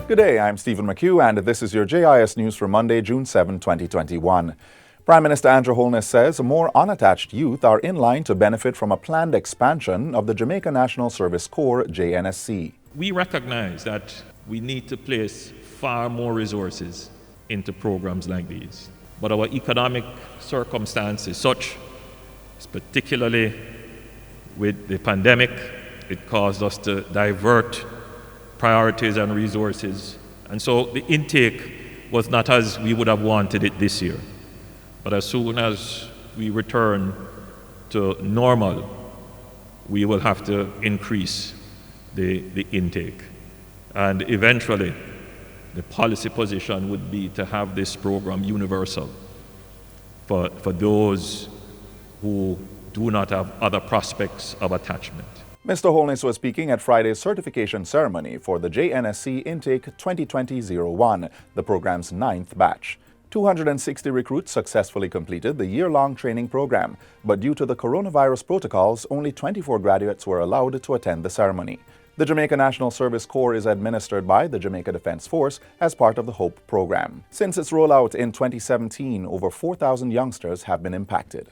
Good day, I'm Stephen McHugh, and this is your JIS News for Monday, June 7, 2021. Prime Minister Andrew Holness says more unattached youth are in line to benefit from a planned expansion of the Jamaica National Service Corps, JNSC. We recognize that we need to place far more resources into programs like these. But our economic circumstances, such particularly with the pandemic, it caused us to divert priorities and resources. And so the intake was not as we would have wanted it this year. But as soon as we return to normal, we will have to increase the intake. And eventually, the policy position would be to have this program universal for those who do not have other prospects of attachment. Mr. Holness was speaking at Friday's certification ceremony for the JNSC Intake 2020-01, the program's 9th batch. 260 recruits successfully completed the year-long training program, but due to the coronavirus protocols, only 24 graduates were allowed to attend the ceremony. The Jamaica National Service Corps is administered by the Jamaica Defense Force as part of the HOPE program. Since its rollout in 2017, over 4,000 youngsters have been impacted.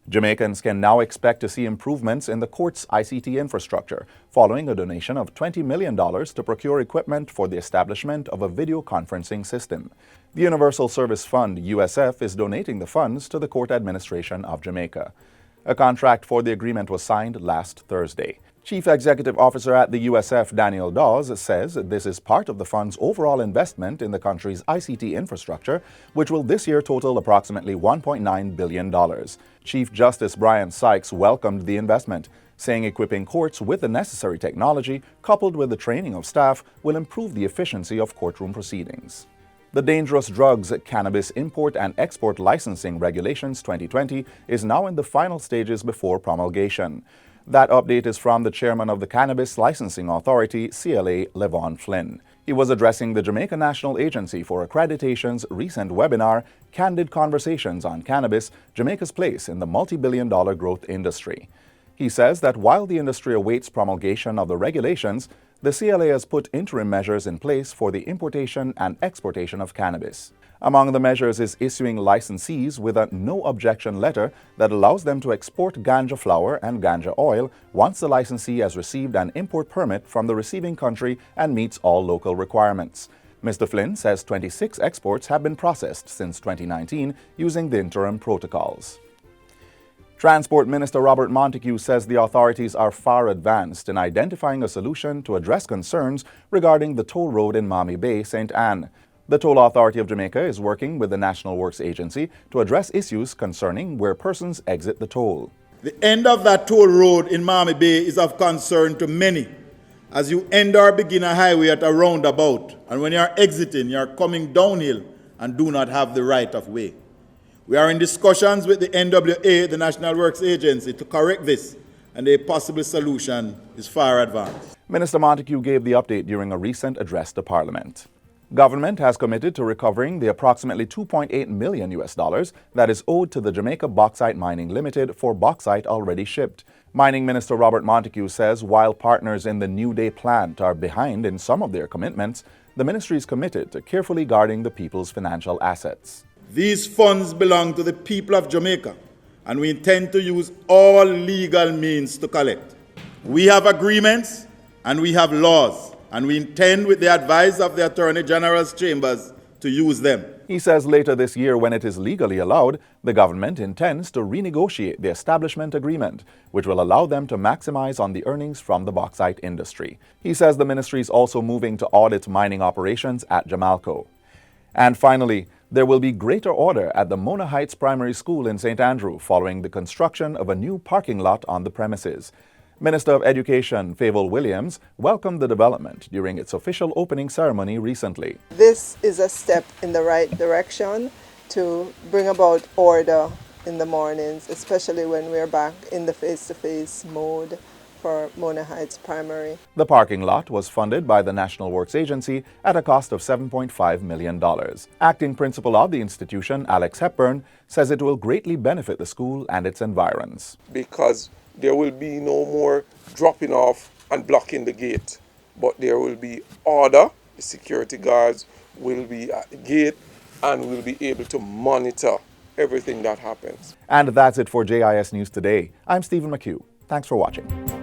Jamaicans can now expect to see improvements in the court's ICT infrastructure following a donation of $20 million to procure equipment for the establishment of a video conferencing system. The Universal Service Fund, USF, is donating the funds to the Court Administration of Jamaica. A contract for the agreement was signed last Thursday. Chief Executive Officer at the USF, Daniel Dawes, says this is part of the fund's overall investment in the country's ICT infrastructure, which will this year total approximately $1.9 billion. Chief Justice Brian Sykes welcomed the investment, saying equipping courts with the necessary technology, coupled with the training of staff, will improve the efficiency of courtroom proceedings. The Dangerous Drugs, Cannabis Import and Export Licensing Regulations 2020 is now in the final stages before promulgation. That update is from the chairman of the Cannabis Licensing Authority, CLA, Levon Flynn. He was addressing the Jamaica National Agency for Accreditation's recent webinar, Candid Conversations on Cannabis, Jamaica's Place in the Multi-Billion-Dollar Growth Industry. He says that while the industry awaits promulgation of the regulations, the CLA has put interim measures in place for the importation and exportation of cannabis. Among the measures is issuing licensees with a no-objection letter that allows them to export ganja flower and ganja oil once the licensee has received an import permit from the receiving country and meets all local requirements. Mr. Flynn says 26 exports have been processed since 2019 using the interim protocols. Transport Minister Robert Montague says the authorities are far advanced in identifying a solution to address concerns regarding the toll road in Mami Bay, St. Anne. The Toll Authority of Jamaica is working with the National Works Agency to address issues concerning where persons exit the toll. The end of that toll road in Mami Bay is of concern to many. As you end or begin a highway at a roundabout, and when you are exiting, you are coming downhill and do not have the right of way. We are in discussions with the NWA, the National Works Agency, to correct this, and a possible solution is far advanced. Minister Montague gave the update during a recent address to Parliament. Government has committed to recovering the approximately $2.8 million that is owed to the Jamaica Bauxite Mining Limited for bauxite already shipped. Mining Minister Robert Montague says while partners in the New Day plant are behind in some of their commitments, the ministry is committed to carefully guarding the people's financial assets. These funds belong to the people of Jamaica, and we intend to use all legal means to collect. We have agreements and we have laws, and we intend, with the advice of the Attorney General's chambers, to use them. He says later this year, when it is legally allowed, the government intends to renegotiate the establishment agreement, which will allow them to maximize on the earnings from the bauxite industry. He says the ministry is also moving to audit mining operations at Jamalco. And finally, there will be greater order at the Mona Heights Primary School in St. Andrew following the construction of a new parking lot on the premises. Minister of Education Favour Williams welcomed the development during its official opening ceremony recently. This is a step in the right direction to bring about order in the mornings, especially when we're back in the face-to-face mode for Mona Heights Primary. The parking lot was funded by the National Works Agency at a cost of $7.5 million. Acting principal of the institution, Alex Hepburn, says it will greatly benefit the school and its environs. Because there will be no more dropping off and blocking the gate, but there will be order the security guards will be at the gate and will be able to monitor everything that happens. And that's it for JIS News Today. I'm Stephen McHugh. Thanks for watching.